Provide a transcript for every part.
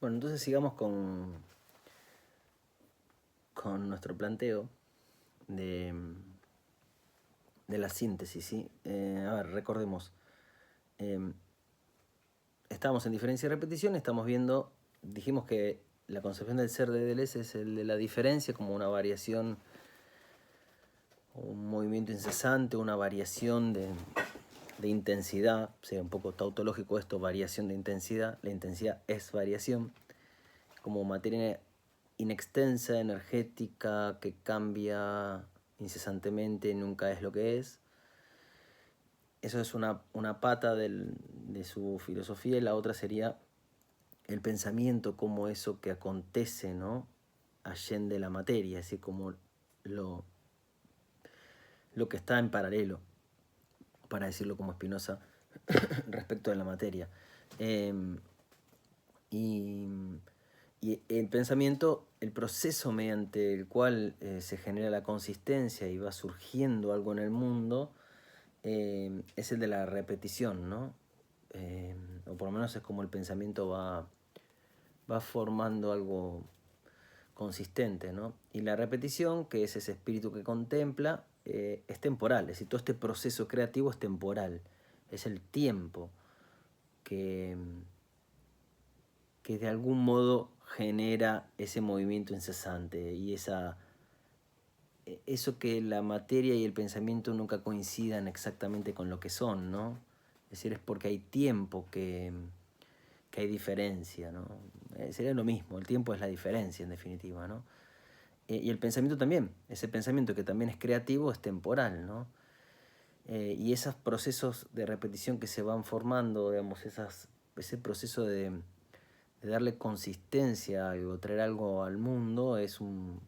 Bueno, entonces sigamos con nuestro planteo de, de la síntesis, ¿sí? A ver, recordemos. Eh, Estamos en diferencia y repetición, estamos viendo, dijimos que la concepción del ser de Deleuze es el de la diferencia como una variación, un movimiento incesante, una variación de intensidad, sea un poco tautológico esto, variación de intensidad, la intensidad es variación, como materia inextensa, energética, que cambia incesantemente, nunca es lo que es. Eso es una pata de su filosofía, y la otra sería el pensamiento como eso que acontece, ¿no? Allende la materia, así como lo, lo que está en paralelo, para decirlo como Spinoza, respecto de la materia. Eh, y, y el pensamiento, el proceso mediante el cual se genera la consistencia y va surgiendo algo en el mundo, es el de la repetición, ¿no? O por lo menos es como el pensamiento va formando algo consistente, ¿no? Y la repetición, que es ese espíritu que contempla, es temporal, es decir, todo este proceso creativo es temporal, es el tiempo que, que de algún modo genera ese movimiento incesante y eso que la materia y el pensamiento nunca coincidan exactamente con lo que son, ¿no? Es decir, es porque hay tiempo que hay diferencia, ¿no? Sería lo mismo, el tiempo es la diferencia en definitiva, ¿no? Y el pensamiento también, ese pensamiento que también es creativo es temporal, ¿no? Y esos procesos de repetición que se van formando, digamos, ese proceso de darle consistencia a algo, traer algo al mundo, es un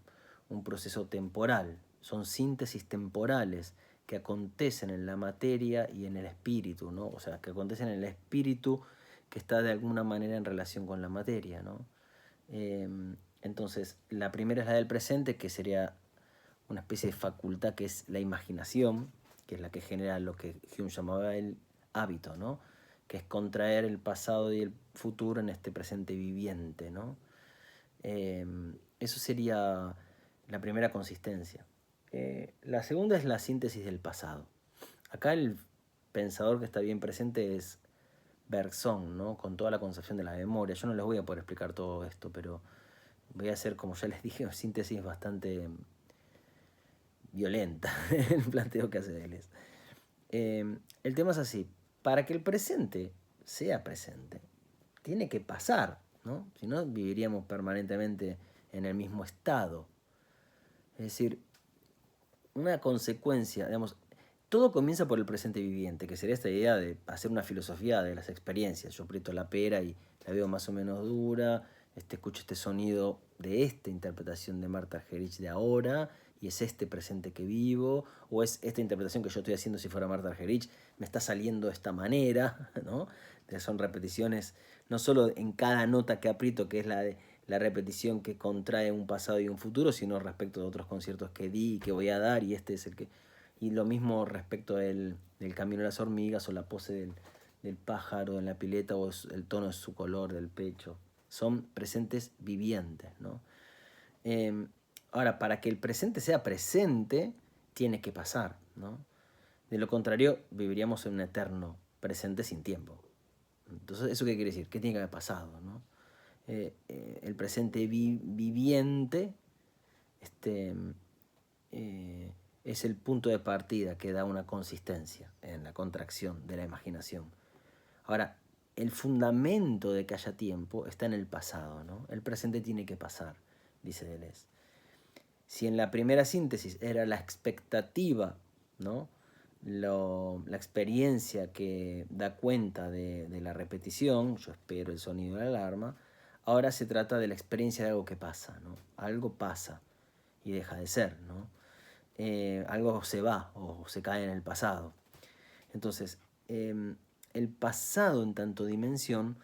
proceso temporal. Son síntesis temporales que acontecen en la materia y en el espíritu, ¿no? O sea, que acontecen en el espíritu que está de alguna manera en relación con la materia, ¿no? Eh, entonces, la primera es la del presente, que sería una especie de facultad que es la imaginación, que es la que genera lo que Hume llamaba el hábito, ¿no? Que es contraer el pasado y el futuro en este presente viviente, ¿no? Eso sería la primera consistencia. La segunda es la síntesis del pasado. Acá el pensador que está bien presente es Bergson, ¿no? Con toda la concepción de la memoria. Yo no les voy a poder explicar todo esto, pero voy a hacer, como ya les dije, una síntesis bastante violenta el planteo que hace Deleuze. El tema es así, para que el presente sea presente, tiene que pasar, ¿no? Si no, viviríamos permanentemente en el mismo estado. Es decir, una consecuencia, digamos, todo comienza por el presente viviente, que sería esta idea de hacer una filosofía de las experiencias. Yo aprieto la pera y la veo más o menos dura, escucho este sonido de esta interpretación de Marta Argerich de ahora, y es este presente que vivo, o es esta interpretación que yo estoy haciendo si fuera Marta Argerich, me está saliendo de esta manera, ¿no? Son repeticiones, no solo en cada nota que aprieto, que es la repetición que contrae un pasado y un futuro, sino respecto de otros conciertos que di y que voy a dar, y este es el que... Y lo mismo respecto del camino de las hormigas, o la pose del pájaro en la pileta, o el tono de su color del pecho. Son presentes vivientes, ¿no? Eh, Ahora, para que el presente sea presente, tiene que pasar, ¿no? De lo contrario, viviríamos en un eterno presente sin tiempo. Entonces, ¿eso qué quiere decir? ¿Qué tiene que haber pasado, no? El presente viviente este, es el punto de partida que da una consistencia en la contracción de la imaginación. Ahora, el fundamento de que haya tiempo está en el pasado, ¿no? El presente tiene que pasar, dice Deleuze. Si en la primera síntesis era la expectativa, ¿no? La experiencia que da cuenta de la repetición, yo espero el sonido de la alarma, ahora se trata de la experiencia de algo que pasa, ¿no? Algo pasa y deja de ser, ¿no? Algo se va o se cae en el pasado. Entonces, el pasado en tanto dimensión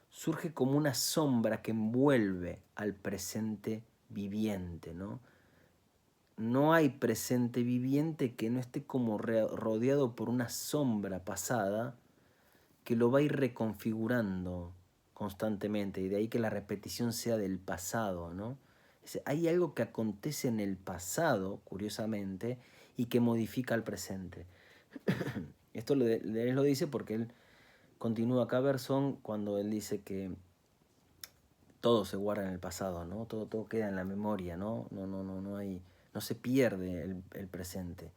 surge como una sombra que envuelve al presente viviente, ¿no? No hay presente viviente que no esté como rodeado por una sombra pasada que lo va a ir reconfigurando constantemente, y de ahí que la repetición sea del pasado, ¿no? Hay algo que acontece en el pasado, curiosamente, y que modifica el presente. Esto él lo dice porque él continúa acá Berzón cuando él dice que todo se guarda en el pasado, ¿no? Todo queda en la memoria, ¿no? No se pierde el presente.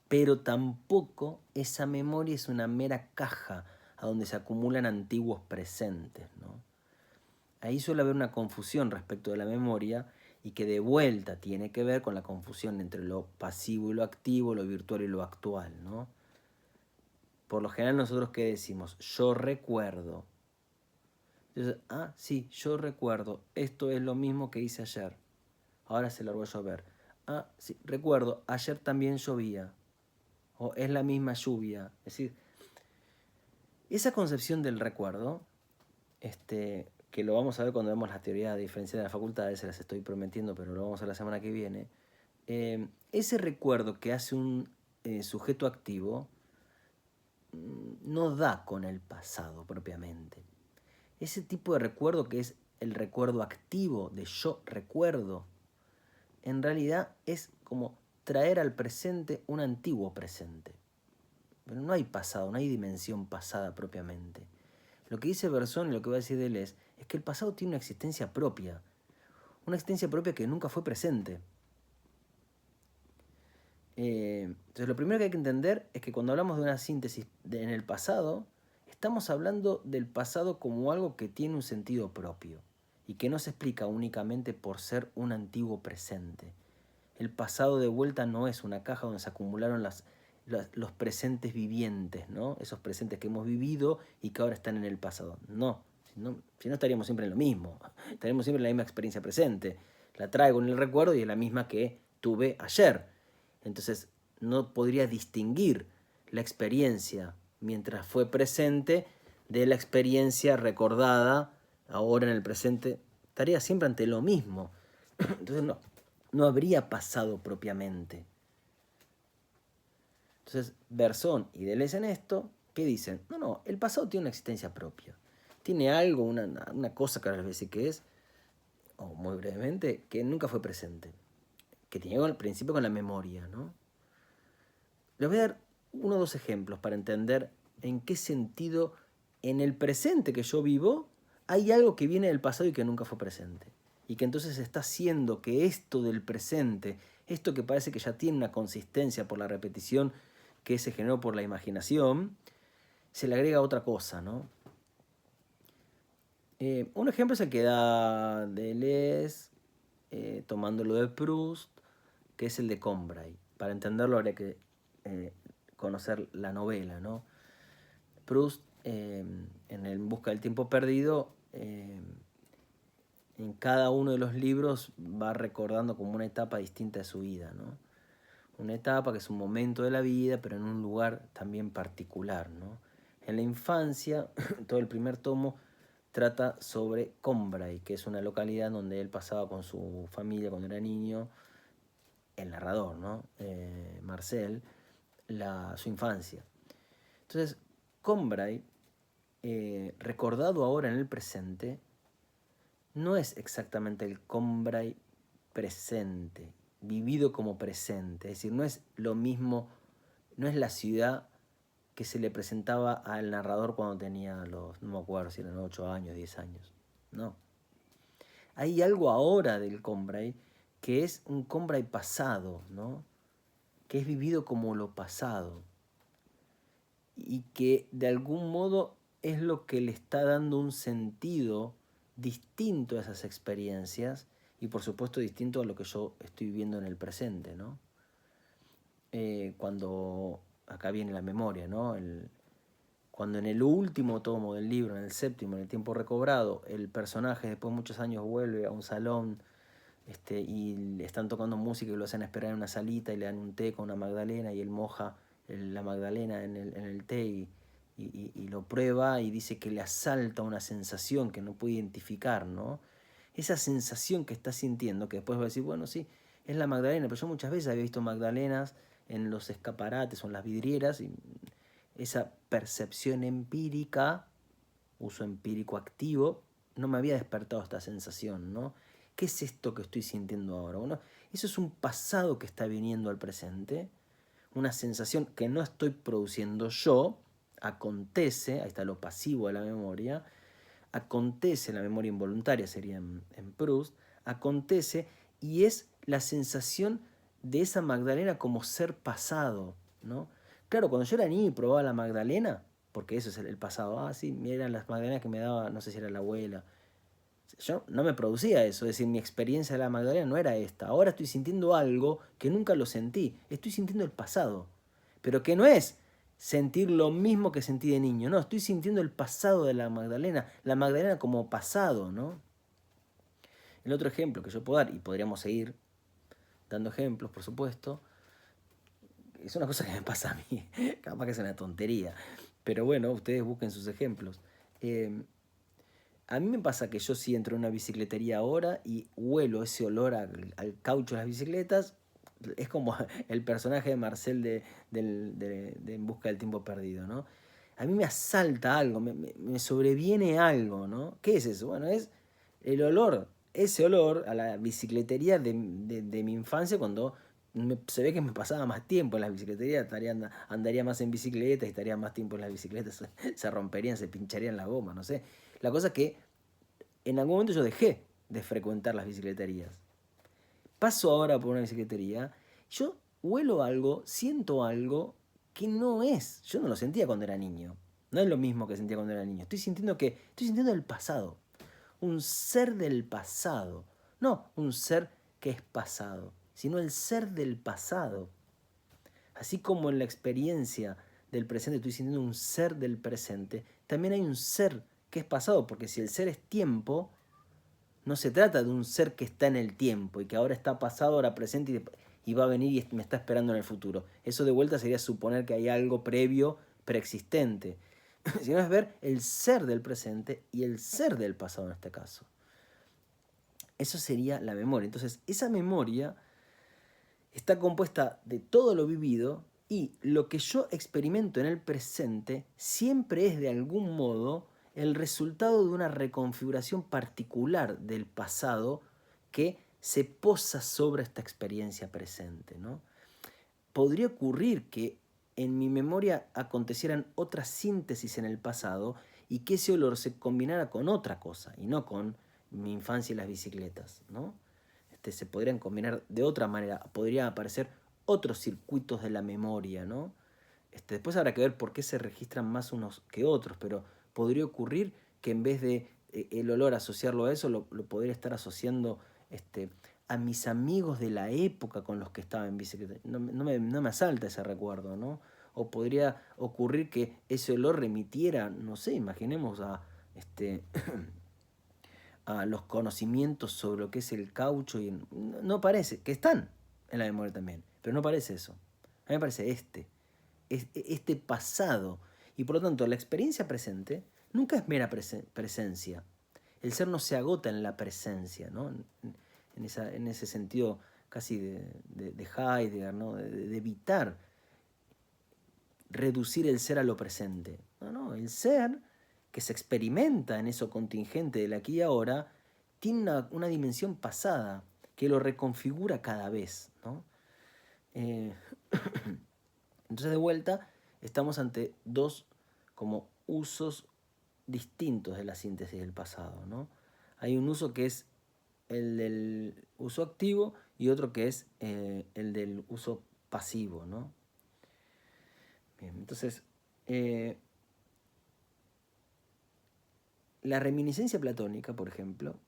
Pero tampoco esa memoria es una mera caja a donde se acumulan antiguos presentes, ¿no? Ahí suele haber una confusión respecto de la memoria y que de vuelta tiene que ver con la confusión entre lo pasivo y lo activo, lo virtual y lo actual, ¿no? Por lo general nosotros ¿qué decimos? Yo recuerdo. Entonces, sí, yo recuerdo, esto es lo mismo que hice ayer, ahora se largó a llover. Sí, recuerdo, ayer también llovía, o es la misma lluvia. Es decir, esa concepción del recuerdo, que lo vamos a ver cuando vemos la teoría diferencial de las facultades, se las estoy prometiendo, pero lo vamos a ver la semana que viene. Ese recuerdo que hace un sujeto activo no da con el pasado propiamente. Ese tipo de recuerdo que es el recuerdo activo de yo recuerdo, en realidad es como traer al presente un antiguo presente. Pero no hay pasado, no hay dimensión pasada propiamente. Lo que dice Berzón y lo que va a decir de él es que el pasado tiene una existencia propia que nunca fue presente. Entonces lo primero que hay que entender es que cuando hablamos de una síntesis en el pasado, estamos hablando del pasado como algo que tiene un sentido propio y que no se explica únicamente por ser un antiguo presente. El pasado de vuelta no es una caja donde se acumularon los presentes vivientes, ¿no? Esos presentes que hemos vivido y que ahora están en el pasado. No, si no estaríamos siempre en lo mismo, estaríamos siempre en la misma experiencia presente. La traigo en el recuerdo y es la misma que tuve ayer. Entonces no podría distinguir la experiencia mientras fue presente de la experiencia recordada ahora en el presente. Estaría siempre ante lo mismo. Entonces no habría pasado propiamente. Entonces Berzón y Deleuze en esto, ¿qué dicen? No, el pasado tiene una existencia propia. Tiene algo, una cosa que ahora les voy a decir que es, o muy brevemente, que nunca fue presente. Que tiene al principio con la memoria, ¿no? Les voy a dar uno o dos ejemplos para entender en qué sentido en el presente que yo vivo hay algo que viene del pasado y que nunca fue presente. Y que entonces está haciendo que esto del presente, esto que parece que ya tiene una consistencia por la repetición que se generó por la imaginación, se le agrega otra cosa, ¿no? Un ejemplo es el que da Deleuze, tomándolo de Proust, que es el de Combray. Para entenderlo habría que conocer la novela, ¿no? Proust, en Busca del tiempo perdido, en cada uno de los libros va recordando como una etapa distinta de su vida, ¿no? Una etapa que es un momento de la vida, pero en un lugar también particular, ¿no? En la infancia, todo el primer tomo trata sobre Combray, que es una localidad donde él pasaba con su familia cuando era niño, el narrador, ¿no? Marcel, su infancia. Entonces, Combray, recordado ahora en el presente, no es exactamente el Combray presente, vivido como presente. Es decir, no es lo mismo, no es la ciudad que se le presentaba al narrador cuando tenía no me acuerdo si eran 8 años, 10 años. No. Hay algo ahora del Combray que es un Combray pasado, ¿no? Que es vivido como lo pasado y que de algún modo es lo que le está dando un sentido distinto a esas experiencias y por supuesto distinto a lo que yo estoy viviendo en el presente, ¿no? Cuando acá viene la memoria, ¿no? Cuando en el último tomo del libro, en el séptimo, en el tiempo recobrado, el personaje después de muchos años vuelve a un salón y le están tocando música y lo hacen esperar en una salita y le dan un té con una magdalena y él moja la magdalena en el té y lo prueba y dice que le asalta una sensación que no puede identificar, ¿no? Esa sensación que está sintiendo, que después va a decir, bueno, sí, es la magdalena, pero yo muchas veces había visto magdalenas en los escaparates o en las vidrieras y esa percepción empírica, uso empírico activo, no me había despertado esta sensación, ¿no? ¿Qué es esto que estoy sintiendo ahora? Bueno, eso es un pasado que está viniendo al presente, una sensación que no estoy produciendo yo, acontece, ahí está lo pasivo de la memoria, acontece, la memoria involuntaria sería en Proust, acontece y es la sensación de esa Magdalena como ser pasado, ¿no? Claro, cuando yo era niño y probaba la Magdalena, porque eso es el pasado, ah, sí, eran las Magdalenas que me daba, no sé si era la abuela, yo no me producía eso, es decir, mi experiencia de la Magdalena no era esta, ahora estoy sintiendo algo que nunca lo sentí, estoy sintiendo el pasado, pero que no es sentir lo mismo que sentí de niño, no, estoy sintiendo el pasado de la Magdalena como pasado, ¿no? El otro ejemplo que yo puedo dar, y podríamos seguir dando ejemplos, por supuesto, es una cosa que me pasa a mí, capaz que es una tontería, pero bueno, ustedes busquen sus ejemplos. A mí me pasa que yo si entro en una bicicletería ahora y huelo ese olor al caucho de las bicicletas, es como el personaje de Marcel de En busca del tiempo perdido, ¿no? A mí me asalta algo, me sobreviene algo, ¿no? ¿Qué es eso? Bueno, es el olor, ese olor a la bicicletería de mi infancia cuando se ve que me pasaba más tiempo en las bicicleterías, andaría más en bicicleta y estaría más tiempo en las bicicletas, se romperían, se pincharían las gomas, no sé. La cosa es que en algún momento yo dejé de frecuentar las bicicleterías. Paso ahora por una bicicletería, yo huelo algo, siento algo que no es. Yo no lo sentía cuando era niño. No es lo mismo que sentía cuando era niño. Estoy sintiendo el pasado. Un ser del pasado. No un ser que es pasado, sino el ser del pasado. Así como en la experiencia del presente estoy sintiendo un ser del presente, también hay un ser que es pasado, porque si el ser es tiempo, no se trata de un ser que está en el tiempo y que ahora está pasado, ahora presente y va a venir y me está esperando en el futuro. Eso de vuelta sería suponer que hay algo previo, preexistente. Sino es ver el ser del presente y el ser del pasado en este caso. Eso sería la memoria. Entonces, esa memoria está compuesta de todo lo vivido y lo que yo experimento en el presente siempre es de algún modo el resultado de una reconfiguración particular del pasado que se posa sobre esta experiencia presente, ¿no? Podría ocurrir que en mi memoria acontecieran otras síntesis en el pasado y que ese olor se combinara con otra cosa y no con mi infancia y las bicicletas, ¿no? Se podrían combinar de otra manera, podrían aparecer otros circuitos de la memoria, ¿no? Después habrá que ver por qué se registran más unos que otros, pero podría ocurrir que en vez de el olor asociarlo a eso, lo podría estar asociando a mis amigos de la época con los que estaba en bicicleta. No me asalta ese recuerdo, ¿no? O podría ocurrir que ese olor remitiera, no sé, imaginemos a a los conocimientos sobre lo que es el caucho y no parece, que están en la memoria también, pero no parece eso. A mí me parece este pasado. Y por lo tanto, la experiencia presente nunca es mera presencia. El ser no se agota en la presencia, ¿no? En ese sentido casi de Heidegger, ¿no? De evitar reducir el ser a lo presente. No, el ser que se experimenta en eso contingente del aquí y ahora, tiene una dimensión pasada que lo reconfigura cada vez, ¿no? Entonces, de vuelta, estamos ante dos como usos distintos de la síntesis del pasado, ¿no? Hay un uso que es el del uso activo y otro que es el del uso pasivo, ¿no? Bien, entonces, la reminiscencia platónica, por ejemplo,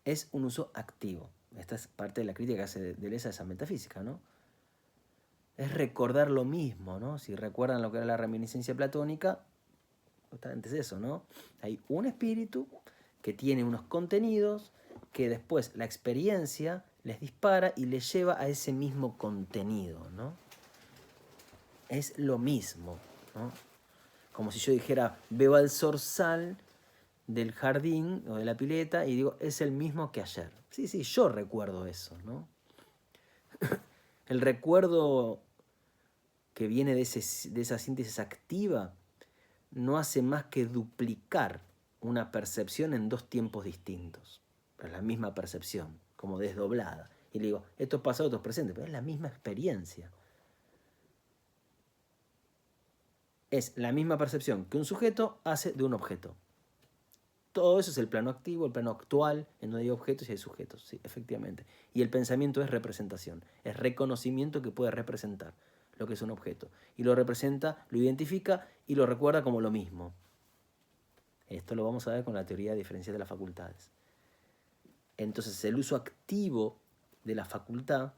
es un uso activo. Esta es parte de la crítica que hace Deleuze a esa metafísica, ¿no? Es recordar lo mismo, ¿no? Si recuerdan lo que era la reminiscencia platónica, justamente es eso, ¿no? Hay un espíritu que tiene unos contenidos que después la experiencia les dispara y les lleva a ese mismo contenido, ¿no? Es lo mismo, ¿no? Como si yo dijera, veo al zorzal del jardín o de la pileta y digo, es el mismo que ayer. Sí, yo recuerdo eso, ¿no? El recuerdo que viene de esa síntesis activa no hace más que duplicar una percepción en dos tiempos distintos, pero es la misma percepción, como desdoblada. Y le digo, esto es pasado, esto es presente, pero es la misma experiencia. Es la misma percepción que un sujeto hace de un objeto. Todo eso es el plano activo, el plano actual, en donde hay objetos y hay sujetos, sí, efectivamente. Y el pensamiento es representación, es reconocimiento que puede representar lo que es un objeto. Y lo representa, lo identifica y lo recuerda como lo mismo. Esto lo vamos a ver con la teoría diferencial de las facultades. Entonces, el uso activo de la facultad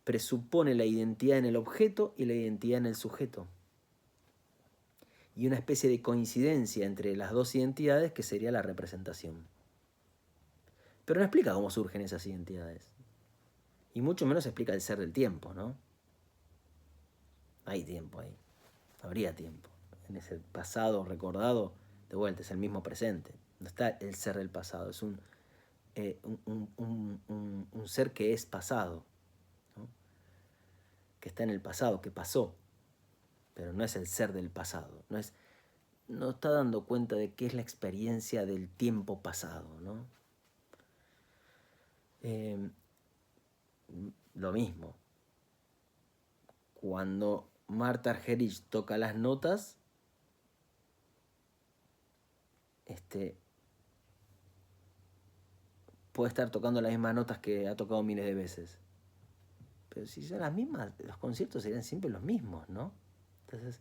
presupone la identidad en el objeto y la identidad en el sujeto. Y una especie de coincidencia entre las dos identidades que sería la representación. Pero no explica cómo surgen esas identidades. Y mucho menos explica el ser del tiempo, ¿no? Hay tiempo ahí. Habría tiempo. En ese pasado recordado, de vuelta, es el mismo presente. No está el ser del pasado, es un ser que es pasado, ¿no? Que está en el pasado, que pasó. Pero no es el ser del pasado. No está dando cuenta de qué es la experiencia del tiempo pasado, ¿no? Lo mismo. Cuando Martha Argerich toca las notas, puede estar tocando las mismas notas que ha tocado miles de veces. Pero si son las mismas, los conciertos serían siempre los mismos, ¿no? Entonces,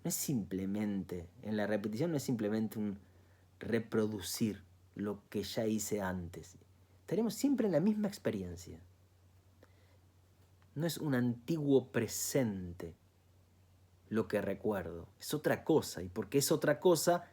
no es simplemente, en la repetición no es simplemente un reproducir lo que ya hice antes. Estaremos siempre en la misma experiencia. No es un antiguo presente lo que recuerdo, es otra cosa. Y porque es otra cosa,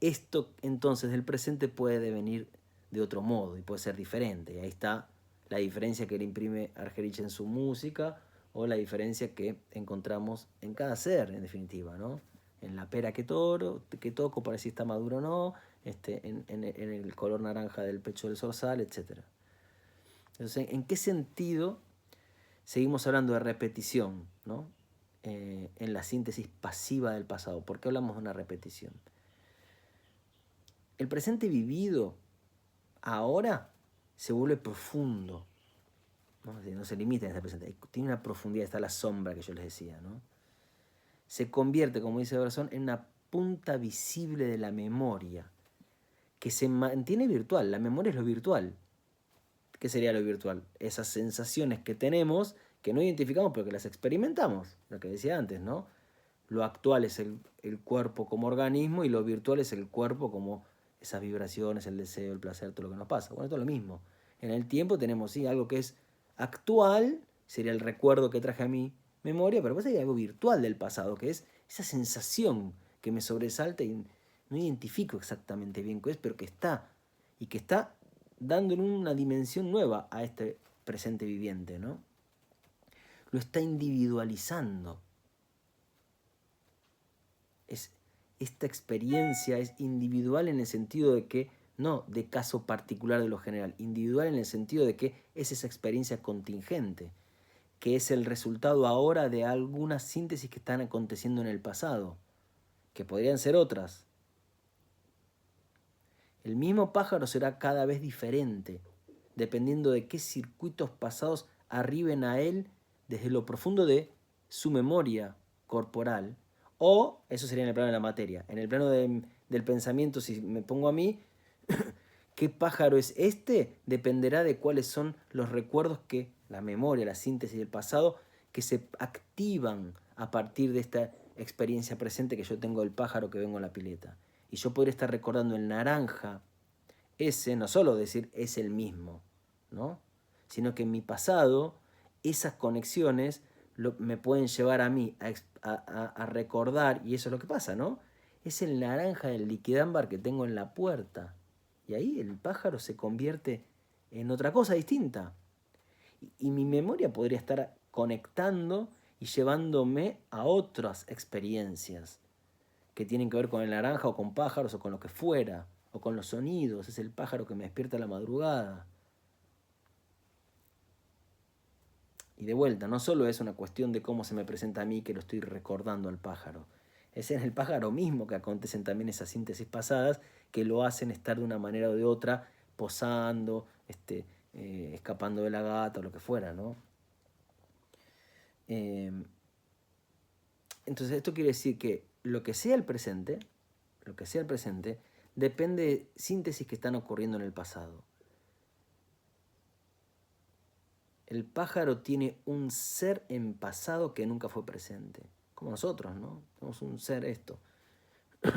esto entonces del presente puede devenir de otro modo y puede ser diferente. Y ahí está la diferencia que le imprime Argerich en su música o la diferencia que encontramos en cada ser, en definitiva, ¿no? En la pera que toco para si está maduro o no, en el color naranja del pecho del zorzal, etc. Entonces, ¿en qué sentido seguimos hablando de repetición, ¿no? En la síntesis pasiva del pasado? ¿Por qué hablamos de una repetición? El presente vivido ahora se vuelve profundo, ¿no? No se limita en este presente, tiene una profundidad, está la sombra que yo les decía, ¿no? Se convierte, como dice Bresson, en una punta visible de la memoria, que se mantiene virtual. La memoria es lo virtual. ¿Qué sería lo virtual? Esas sensaciones que tenemos, que no identificamos, pero que las experimentamos, lo que decía antes, ¿no? Lo actual es el cuerpo como organismo y lo virtual es el cuerpo como esas vibraciones, el deseo, el placer, todo lo que nos pasa. Bueno, esto es lo mismo. En el tiempo tenemos, sí, algo que es actual, sería el recuerdo que traje a mi memoria, pero después hay algo virtual del pasado, que es esa sensación que me sobresalta y no identifico exactamente bien qué es, pero que está, y que está dándole una dimensión nueva a este presente viviente, ¿no? Lo está individualizando. Esta experiencia es individual en el sentido de que, no de caso particular de lo general, individual en el sentido de que es esa experiencia contingente, que es el resultado ahora de algunas síntesis que están aconteciendo en el pasado, que podrían ser otras. El mismo pájaro será cada vez diferente, dependiendo de qué circuitos pasados arriben a él desde lo profundo de su memoria corporal. O, eso sería en el plano de la materia. En el plano del pensamiento, si me pongo a mí, ¿qué pájaro es este? Dependerá de cuáles son los recuerdos que la memoria, la síntesis del pasado, que se activan a partir de esta experiencia presente que yo tengo del pájaro que vengo a la pileta. Y yo podría estar recordando el naranja, ese, no solo decir es el mismo, ¿no? Sino que en mi pasado, esas conexiones me pueden llevar a mí a recordar, y eso es lo que pasa, ¿no? Es el naranja del liquidámbar que tengo en la puerta. Y ahí el pájaro se convierte en otra cosa distinta. Y mi memoria podría estar conectando y llevándome a otras experiencias que tienen que ver con el naranja o con pájaros o con lo que fuera, o con los sonidos. Es el pájaro que me despierta a la madrugada. Y de vuelta, no solo es una cuestión de cómo se me presenta a mí que lo estoy recordando al pájaro, Es en el pájaro mismo que acontecen también esas síntesis pasadas que lo hacen estar de una manera o de otra, posando, escapando de la gata o lo que fuera, ¿no? Entonces esto quiere decir que lo que sea el presente, depende de síntesis que están ocurriendo en el pasado. El pájaro tiene un ser en pasado que nunca fue presente, como nosotros, ¿no? Tenemos un ser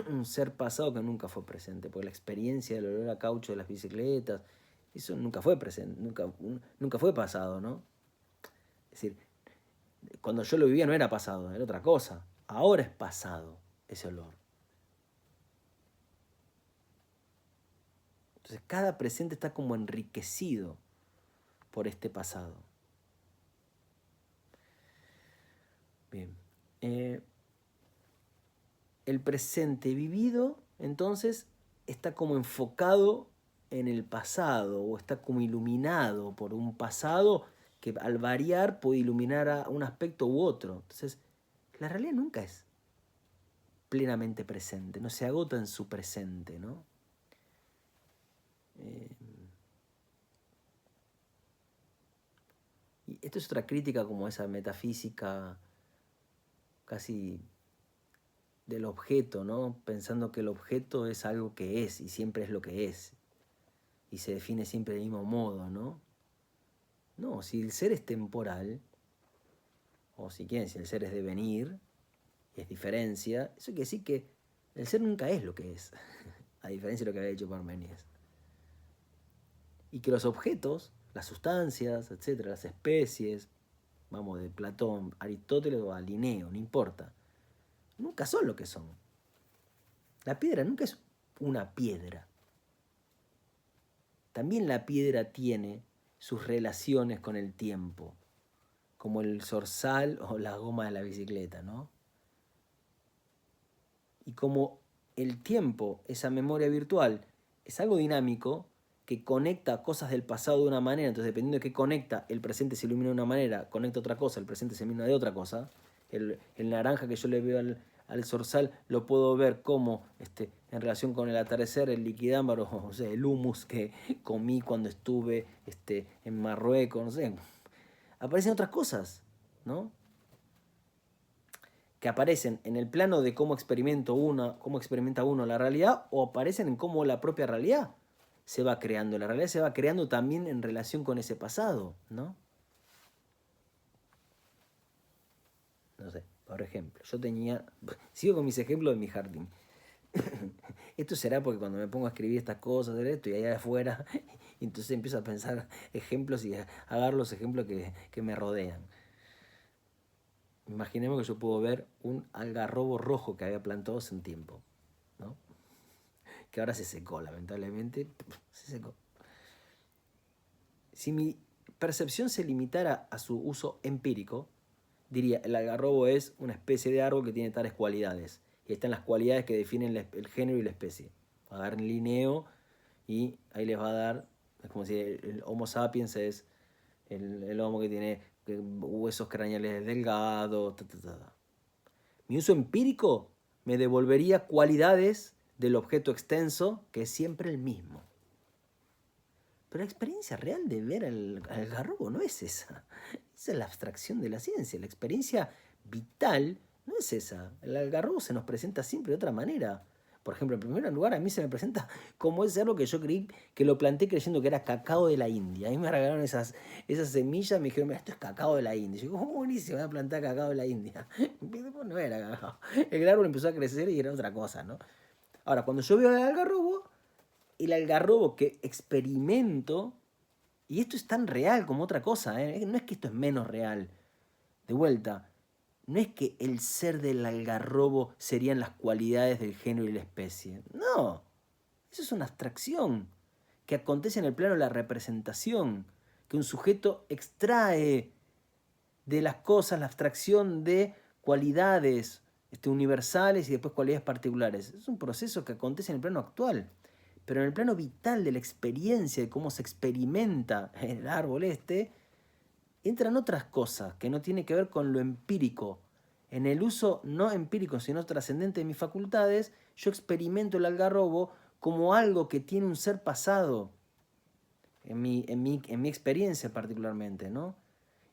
un ser pasado que nunca fue presente, porque la experiencia del olor a caucho de las bicicletas, eso nunca fue presente, nunca fue pasado, ¿no? Es decir, cuando yo lo vivía no era pasado, era otra cosa. Ahora es pasado ese olor. Entonces cada presente está como enriquecido por este pasado. Bien. El presente vivido, entonces, está como enfocado en el pasado o está como iluminado por un pasado que al variar puede iluminar a un aspecto u otro. Entonces, la realidad nunca es plenamente presente, no se agota en su presente, ¿no? Y esto es otra crítica como esa metafísica casi del objeto, ¿no? Pensando que el objeto es algo que es y siempre es lo que es y se define siempre del mismo modo, ¿no? No, si el ser es temporal, o si quieren, si el ser es devenir, es diferencia, eso quiere decir que el ser nunca es lo que es, a diferencia de lo que había dicho Parménides. Y que los objetos, las sustancias, etcétera, las especies, vamos, de Platón, Aristóteles o a Linneo, no importa, nunca son lo que son. La piedra nunca es una piedra. También la piedra tiene sus relaciones con el tiempo, como el zorzal o la goma de la bicicleta, ¿no? Y como el tiempo, esa memoria virtual, es algo dinámico que conecta cosas del pasado de una manera, entonces dependiendo de qué conecta, el presente se ilumina de una manera, conecta otra cosa, el presente se ilumina de otra cosa. El naranja que yo le veo al zorzal lo puedo ver como en relación con el atardecer, el liquidámbar, o sea, el humus que comí cuando estuve en Marruecos, no sé. Aparecen otras cosas, ¿no? Que aparecen en el plano de cómo experimenta uno la realidad, o aparecen en cómo la propia realidad se va creando. La realidad se va creando también en relación con ese pasado, ¿no? No sé, por ejemplo, sigo con mis ejemplos de mi jardín. Esto será porque cuando me pongo a escribir estas cosas, esto y allá afuera, entonces empiezo a pensar ejemplos y a dar los ejemplos que me rodean. Imaginemos que yo puedo ver un algarrobo rojo que había plantado hace un tiempo, ¿no? Que ahora se secó, lamentablemente, se secó. Si mi percepción se limitara a su uso empírico, diría, el algarrobo es una especie de árbol que tiene tales cualidades. Y están las cualidades que definen el género y la especie. Agarren Linneo y ahí les va a dar, es como si el Homo sapiens es el Homo que tiene huesos craneales delgados. Mi uso empírico me devolvería cualidades del objeto extenso que es siempre el mismo. Pero la experiencia real de ver al algarrobo no es esa. Esa es la abstracción de la ciencia. La experiencia vital no es esa. El algarrobo se nos presenta siempre de otra manera. Por ejemplo, en primer lugar, a mí se me presenta como ese algo que yo creí que lo planté creyendo que era cacao de la India. A mí me regalaron esas semillas, me dijeron, mira, esto es cacao de la India. Y yo, oh, buenísimo, voy a plantar cacao de la India. Y después no era cacao. El árbol empezó a crecer y era otra cosa, ¿no? Ahora, cuando yo veo al algarrobo, el algarrobo que experimento, y esto es tan real como otra cosa, ¿eh? No es que esto es menos real. De vuelta, no es que el ser del algarrobo serían las cualidades del género y la especie. No, eso es una abstracción que acontece en el plano de la representación, que un sujeto extrae de las cosas la abstracción de cualidades universales y después cualidades particulares. Es un proceso que acontece en el plano actual. Pero en el plano vital de la experiencia, de cómo se experimenta el árbol entran otras cosas que no tienen que ver con lo empírico En el uso no empírico, sino trascendente de mis facultades, yo experimento el algarrobo como algo que tiene un ser pasado, en mi experiencia particularmente, ¿no?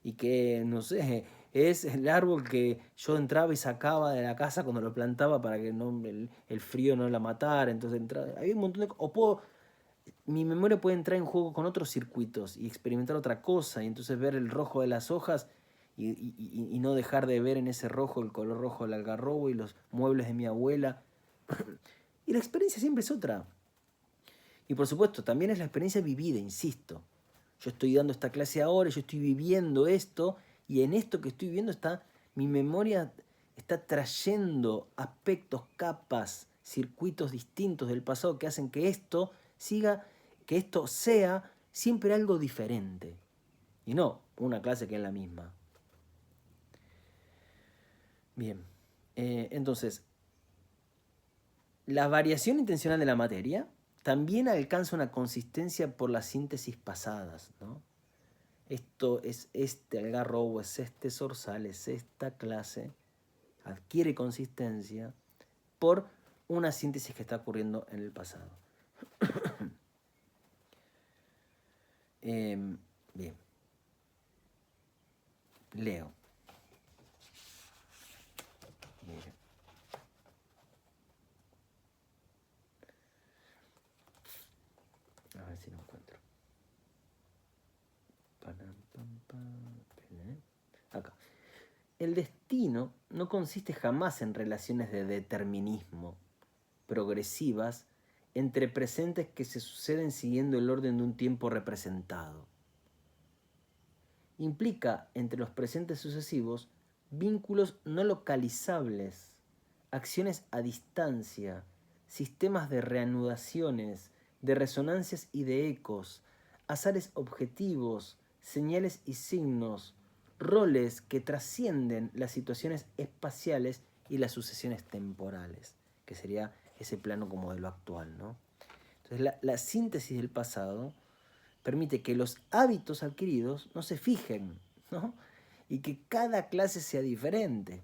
Y que, no sé, es el árbol que yo entraba y sacaba de la casa cuando lo plantaba para que no, el frío no la matara. Entonces entraba, había un montón de... O puedo, mi memoria puede entrar en juego con otros circuitos y experimentar otra cosa, y entonces ver el rojo de las hojas y no dejar de ver en ese rojo el color rojo del algarrobo y los muebles de mi abuela. Y la experiencia siempre es otra. Y por supuesto, también es la experiencia vivida, insisto. Yo estoy dando esta clase ahora, yo estoy viviendo esto, y en esto que estoy viviendo está, mi memoria está trayendo aspectos, capas, circuitos distintos del pasado que hacen que esto siga, que esto sea siempre algo diferente. Y no una clase que es la misma. Bien, entonces, la variación intencional de la materia también alcanza una consistencia por las síntesis pasadas, ¿no? Esto es este algarrobo, es este zorzal, es esta clase, adquiere consistencia por una síntesis que está ocurriendo en el pasado. Bien, leo. Mire. A ver si lo encuentro. Acá. El destino no consiste jamás en relaciones de determinismo progresivas entre presentes que se suceden siguiendo el orden de un tiempo representado. Implica entre los presentes sucesivos vínculos no localizables, acciones a distancia, sistemas de reanudaciones, de resonancias y de ecos, azares objetivos, señales y signos, roles que trascienden las situaciones espaciales y las sucesiones temporales, que sería ese plano como de lo actual, ¿no? Entonces la síntesis del pasado permite que los hábitos adquiridos no se fijen, ¿no? Y que cada clase sea diferente,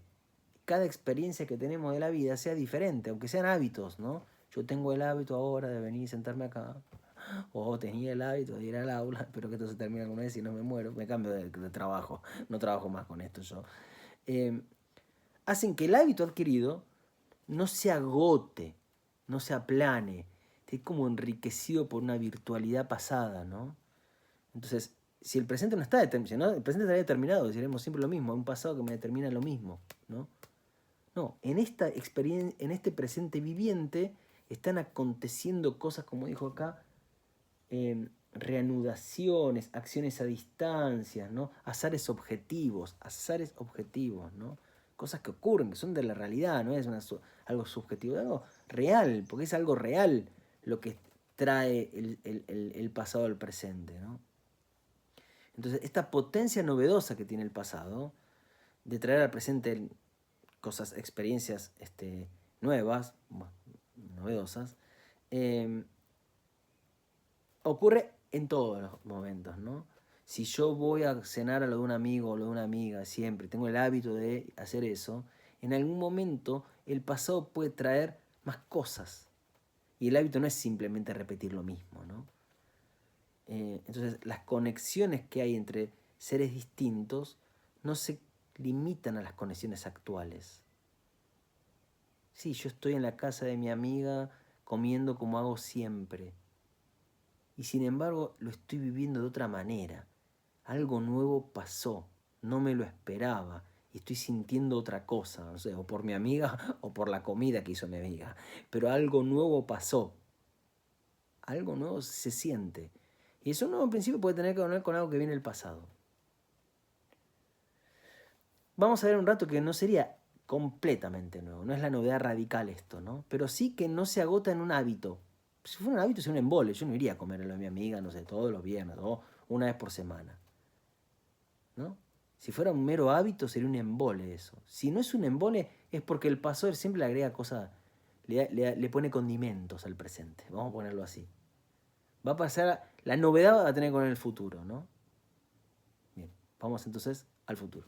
cada experiencia que tenemos de la vida sea diferente, aunque sean hábitos, ¿no? Yo tengo el hábito ahora de venir y sentarme acá, o tenía el hábito de ir al aula, pero que esto se termine alguna vez y no me muero, me cambio de trabajo, no trabajo más con esto yo. Hacen que el hábito adquirido no se agote, no se aplane, esté como enriquecido por una virtualidad pasada, ¿no? Entonces, si el presente no está determinado, ¿no? El presente estaría determinado, diremos siempre lo mismo, un pasado que me determina lo mismo, ¿no? No, en esta experiencia, en este presente viviente, están aconteciendo cosas, como dijo acá, reanudaciones, acciones a distancia, ¿no? Azares objetivos, ¿no? Cosas que ocurren, que son de la realidad, no es algo subjetivo, es algo real, porque es algo real lo que trae el pasado al presente, ¿no? Entonces, esta potencia novedosa que tiene el pasado, de traer al presente cosas, experiencias nuevas, novedosas, ocurre en todos los momentos, ¿no? Si yo voy a cenar a lo de un amigo o lo de una amiga siempre, tengo el hábito de hacer eso, en algún momento el pasado puede traer más cosas. Y el hábito no es simplemente repetir lo mismo, ¿no? Entonces, las conexiones que hay entre seres distintos no se limitan a las conexiones actuales. Sí, yo estoy en la casa de mi amiga comiendo como hago siempre. Y sin embargo, lo estoy viviendo de otra manera. Algo nuevo pasó, no me lo esperaba. Y estoy sintiendo otra cosa, no sé, o por mi amiga o por la comida que hizo mi amiga. Pero algo nuevo pasó. Algo nuevo se siente. Y eso no, en principio, puede tener que ver con algo que viene del pasado. Vamos a ver un rato que no sería completamente nuevo, no es la novedad radical esto, ¿no? Pero sí que no se agota en un hábito. Si fuera un hábito, sería un embole. Yo no iría a comerlo a mi amiga, no sé, todos los viernes o una vez por semana, ¿no? Si fuera un mero hábito, sería un embole eso. Si no es un embole, es porque el pasado siempre le agrega cosas, le pone condimentos al presente. Vamos a ponerlo así. Va a pasar, la novedad va a tener con el futuro, ¿no? Bien, vamos entonces al futuro.